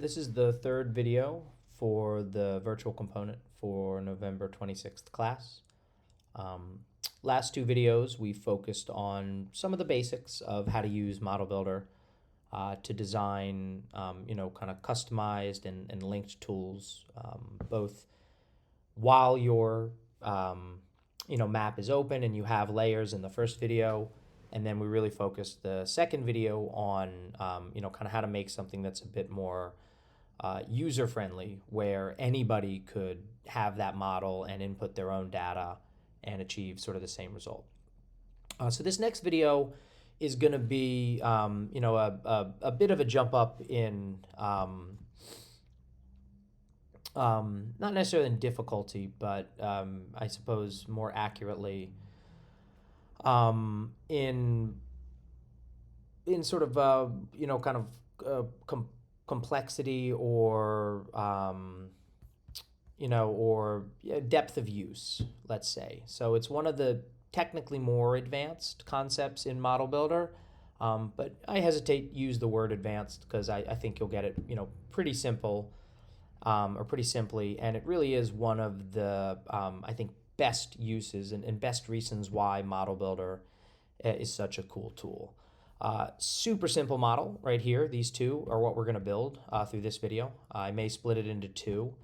This is the third video for the virtual component for November 26th class. Um, Last two videos, we focused on some of the basics of how to use Model Builder to design, kind of customized and linked tools, both while your, map is open and you have layers in the first video. And then we really focused the second video on, kind of how to make something that's a bit more user friendly, where anybody could have that model and input their own data and achieve sort of the same result. So this next video is going to be, a bit of a jump up in, not necessarily in difficulty, but I suppose more accurately, in sort of, kind of complexity or depth of use, let's say. So it's one of the technically more advanced concepts in Model Builder, but I hesitate to use the word advanced because I think you'll get it, pretty simple, or pretty simply, and it really is one of the, I think, best uses and best reasons why Model Builder is such a cool tool. Super simple model right here. These two are what we're going to build through this video. I may split it into two,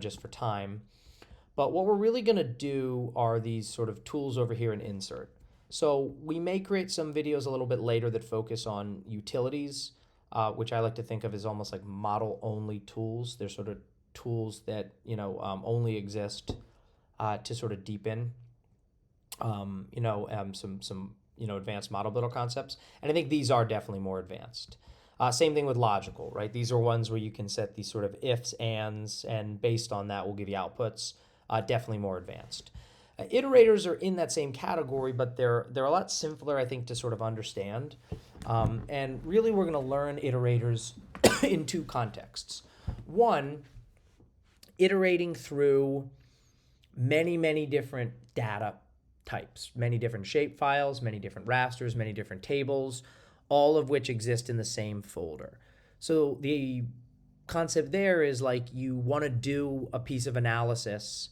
just for time. But what we're really going to do are these sort of tools over here in Insert. So we may create some videos a little bit later that focus on utilities, which I like to think of as almost like model-only tools. They're sort of tools that, only exist to sort of deepen, some advanced model builder concepts. And I think these are definitely more advanced. Same thing with logical, right? These are ones where you can set these sort of ifs, ands, and based on that, we'll give you outputs. Definitely more advanced. Iterators are in that same category, but they're a lot simpler, I think, to sort of understand. And really, we're going to learn iterators in two contexts. One, iterating through many, many different data types, many different shape files, many different rasters, many different tables, all of which exist in the same folder. So the concept there is like you want to do a piece of analysis,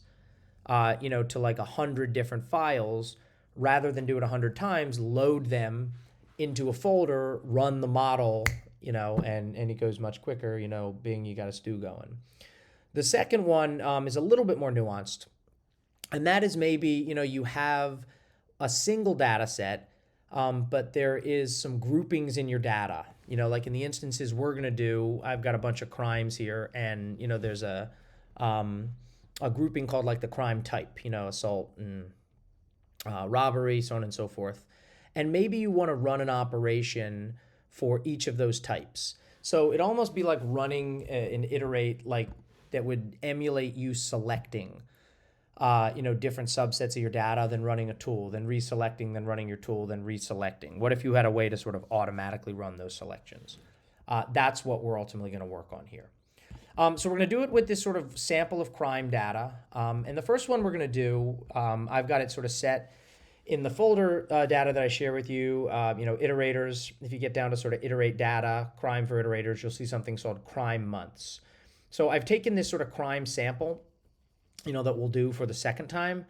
to like 100 different files, rather than do it 100 times, load them into a folder, run the model, and it goes much quicker, being you got a stew going. The second one is a little bit more nuanced. And that is maybe, you have a single data set, but there is some groupings in your data. Like in the instances we're going to do, I've got a bunch of crimes here, and, there's a grouping called like the crime type, assault and robbery, so on and so forth. And maybe you want to run an operation for each of those types. So it'd almost be like running an iterate like that would emulate you selecting different subsets of your data, then running a tool, then reselecting, then running your tool, then reselecting. What if you had a way to sort of automatically run those selections? That's what we're ultimately going to work on here. So we're going to do it with this sort of sample of crime data. And the first one we're going to do, I've got it sort of set in the folder data that I share with you, iterators. If you get down to sort of iterate data, crime for iterators, you'll see something called crime months. So I've taken this sort of crime sample, that we'll do for the second time.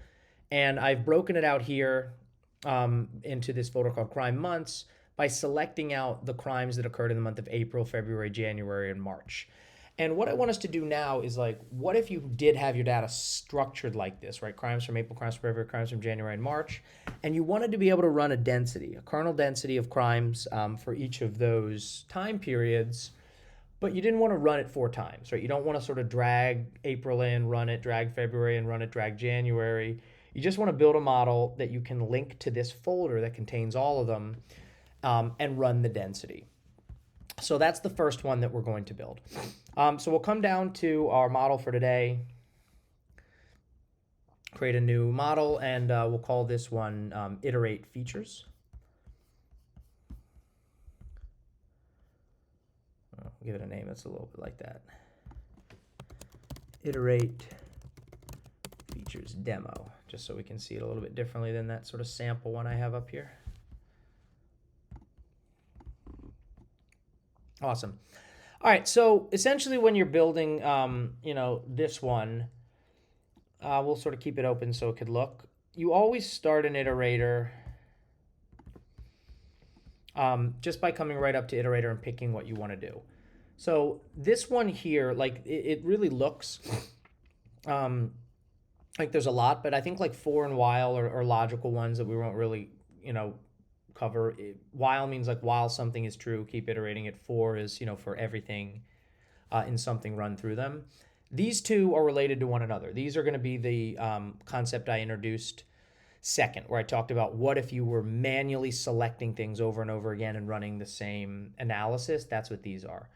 And I've broken it out here into this folder called crime months by selecting out the crimes that occurred in the month of April, February, January, and March. And what I want us to do now is like, what if you did have your data structured like this, right? Crimes from April, crimes from February, crimes from January and March. And you wanted to be able to run a density, a kernel density of crimes for each of those time periods. But you didn't want to run it 4 times, right? You don't want to sort of drag April in, run it, drag February and run it, drag January. You just want to build a model that you can link to this folder that contains all of them, and run the density. So that's the first one that we're going to build. So we'll come down to our model for today, create a new model, and we'll call this one iterate features. Give it a name that's a little bit like that. Iterate features demo, just so we can see it a little bit differently than that sort of sample one I have up here. Awesome. All right, so essentially when you're building, this one, we'll sort of keep it open so it could look. You always start an iterator just by coming right up to iterator and picking what you want to do. So this one here, like it really looks like there's a lot, but I think like for and while are logical ones that we won't really, cover. While means like while something is true, keep iterating it. For is, for everything in something, run through them. These two are related to one another. These are going to be the concept I introduced second, where I talked about what if you were manually selecting things over and over again and running the same analysis. That's what these are.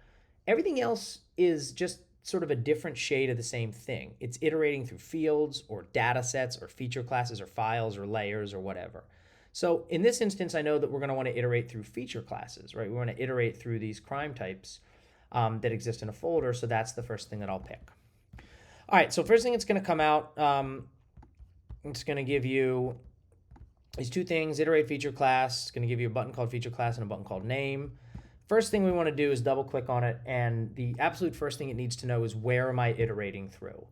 Everything else is just sort of a different shade of the same thing. It's iterating through fields or data sets or feature classes or files or layers or whatever. So in this instance, I know that we're going to want to iterate through feature classes, right? We want to iterate through these crime types that exist in a folder. So that's the first thing that I'll pick. All right, so first thing it's going to come out, it's going to give you these two things, iterate feature class. It's going to give you a button called feature class and a button called name. First thing we want to do is double click on it, and the absolute first thing it needs to know is where am I iterating through?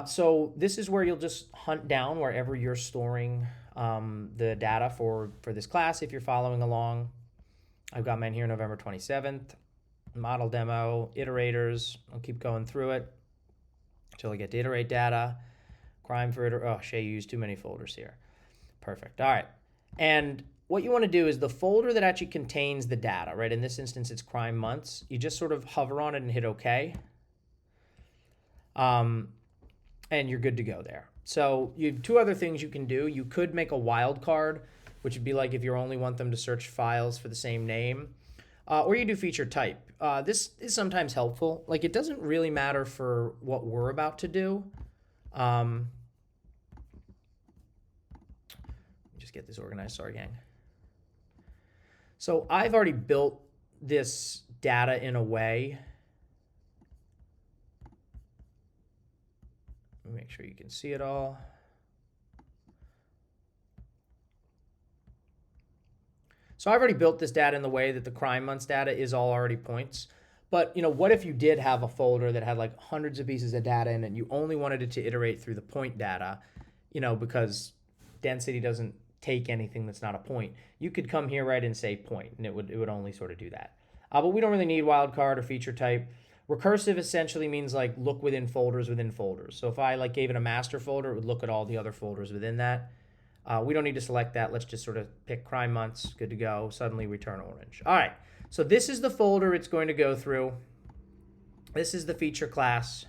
So this is where you'll just hunt down wherever you're storing the data for this class if you're following along. I've got mine here November 27th, model demo, iterators. I'll keep going through it until I get to iterate data. Crime for iterator. Oh, Shay, you used too many folders here. Perfect. All right. And what you want to do is the folder that actually contains the data, right? In this instance, it's crime months. You just sort of hover on it and hit OK. And you're good to go there. So you have two other things you can do. You could make a wildcard, which would be like if you only want them to search files for the same name. Or you do feature type. This is sometimes helpful. Like it doesn't really matter for what we're about to do. Just get this organized, sorry gang. So I've already built this data in a way. Make sure you can see it all. So I've already built this data in the way that the crime months data is all already points. But what if you did have a folder that had like hundreds of pieces of data in it and you only wanted it to iterate through the point data, because density doesn't take anything that's not a point. You could come here, right, and say point, and it would only sort of do that. But we don't really need wildcard or feature type. Recursive essentially means like look within folders within folders. So if I like gave it a master folder, it would look at all the other folders within that. We don't need to select that. Let's just sort of pick crime months. Good to go. Suddenly return orange. All right. So this is the folder it's going to go through. This is the feature class.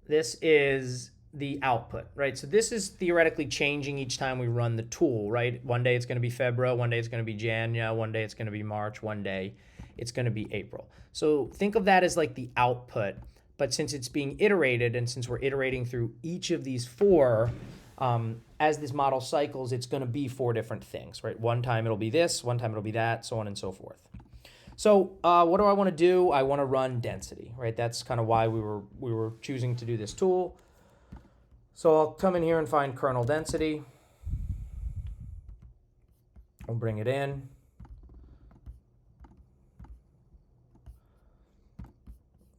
This is the output, right? So this is theoretically changing each time we run the tool, right? One day it's going to be February, one day it's going to be January, one day it's going to be March, one day it's going to be April. So think of that as like the output, but since it's being iterated and since we're iterating through each of these four, as this model cycles, it's going to be four different things, right? One time it'll be this, one time it'll be that, so on and so forth. So what do I want to do? I want to run density, right? That's kind of why we were choosing to do this tool. So I'll come in here and find kernel density. I'll bring it in.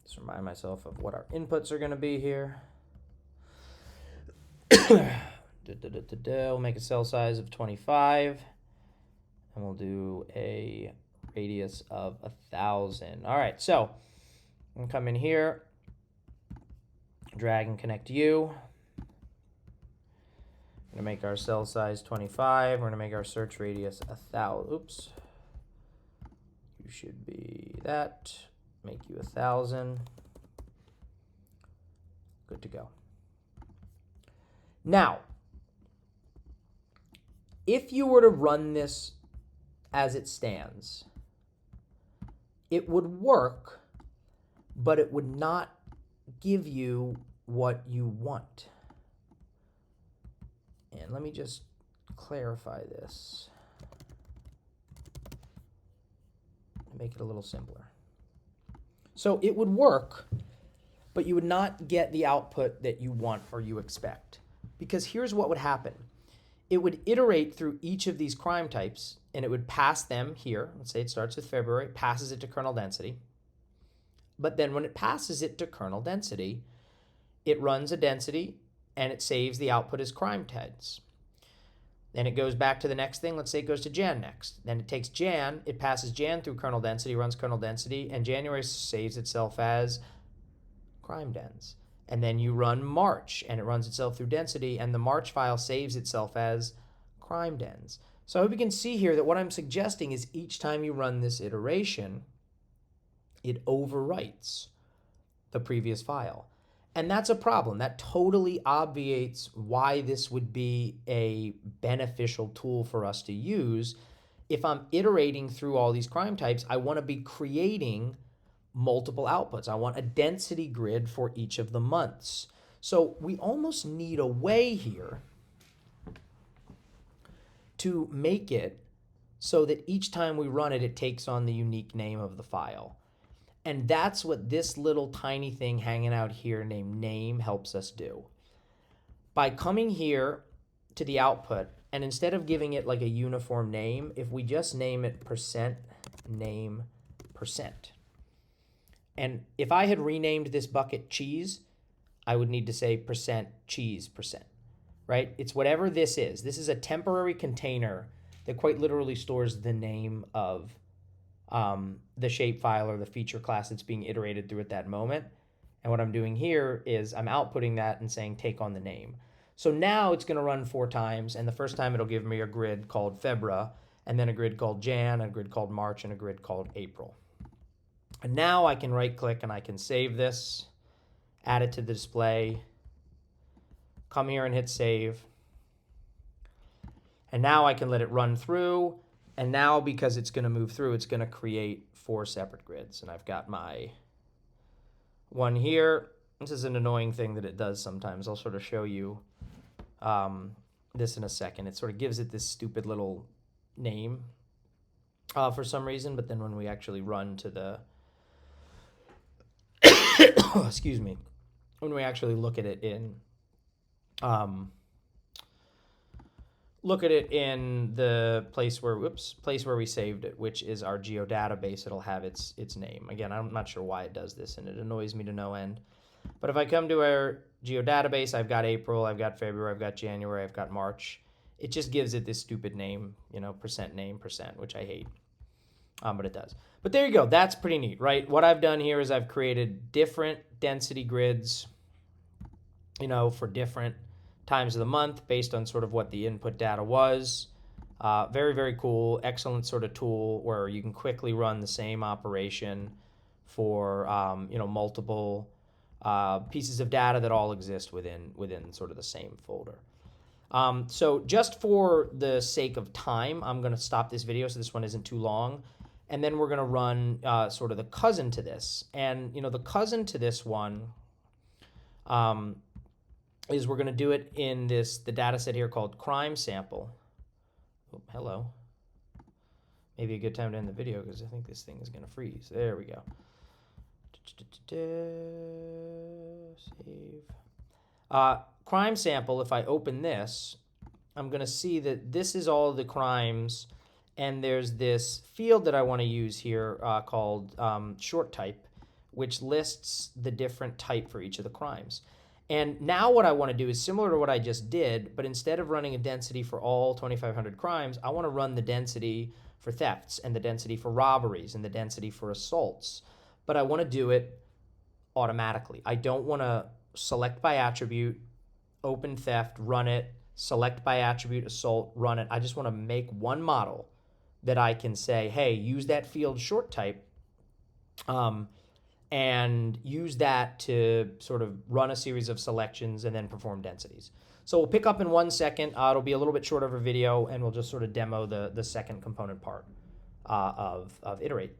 Just remind myself of what our inputs are going to be here. We'll make a cell size of 25. And we'll do a radius of 1,000. All right, so I'm going to come in here, drag and connect you. We're going to make our cell size 25. We're going to make our search radius 1,000. Oops. You should be that. Make you 1,000. Good to go. Now, if you were to run this as it stands, it would work, but it would not give you what you want. And let me just clarify this and make it a little simpler. So it would work, but you would not get the output that you want or you expect. Because here's what would happen. it would iterate through each of these crime types, and it would pass them here. Let's say it starts with February, passes it to kernel density. But then when it passes it to kernel density, it runs a density, and it saves the output as crime types. Then it goes back to the next thing. Let's say it goes to Jan next. Then it takes Jan, it passes Jan through kernel density, runs kernel density, and January saves itself as crime dens. And then you run March, and it runs itself through density, and the March file saves itself as crime dens. So I hope you can see here that what I'm suggesting is each time you run this iteration, it overwrites the previous file. And that's a problem. That totally obviates why this would be a beneficial tool for us to use. If I'm iterating through all these crime types, I want to be creating multiple outputs. I want a density grid for each of the months. So we almost need a way here to make it so that each time we run it, it takes on the unique name of the file. And that's what this little tiny thing hanging out here named name helps us do. By coming here to the output, and instead of giving it like a uniform name, if we just name it %name%. And if I had renamed this bucket cheese, I would need to say %cheese%, right? It's whatever this is. This is a temporary container that quite literally stores the name of the shapefile or the feature class that's being iterated through at that moment. And what I'm doing here is I'm outputting that and saying take on the name. So now it's going to run 4 times, and the first time it'll give me a grid called February, and then a grid called Jan, a grid called March, and a grid called April. And now I can right click and I can save this, add it to the display, come here and hit save. And now I can let it run through. And now because it's going to move through, it's going to create 4 separate grids. And I've got my one here. This is an annoying thing that it does sometimes. I'll sort of show you this in a second. It sort of gives it this stupid little name for some reason. But then when we actually run to the excuse me, when we actually look at it in the place where we saved it, which is our geodatabase, it'll have its name. Again, I'm not sure why it does this, and it annoys me to no end. But if I come to our geodatabase, I've got April, I've got February, I've got January, I've got March. It just gives it this stupid name, %name%, which I hate. But it does. But there you go. That's pretty neat, right? What I've done here is I've created different density grids, for different times of the month based on sort of what the input data was. Very, very cool. Excellent sort of tool where you can quickly run the same operation for, multiple pieces of data that all exist within sort of the same folder. So just for the sake of time, I'm going to stop this video so this one isn't too long. And then we're going to run sort of the cousin to this. And, the cousin to this one is we're going to do it in the data set here called crime sample. Oh, hello. Maybe a good time to end the video because I think this thing is going to freeze. There we go. Save. Crime sample, if I open this, I'm going to see that this is all the crimes. And there's this field that I want to use here called short type, which lists the different type for each of the crimes. And now what I want to do is similar to what I just did, but instead of running a density for all 2,500 crimes, I want to run the density for thefts and the density for robberies and the density for assaults. But I want to do it automatically. I don't want to select by attribute, open theft, run it, select by attribute, assault, run it. I just want to make one model that I can say, hey, use that field short type and use that to sort of run a series of selections and then perform densities. So we'll pick up in 1 second. It'll be a little bit short of a video, and we'll just sort of demo the second component part of Iterate.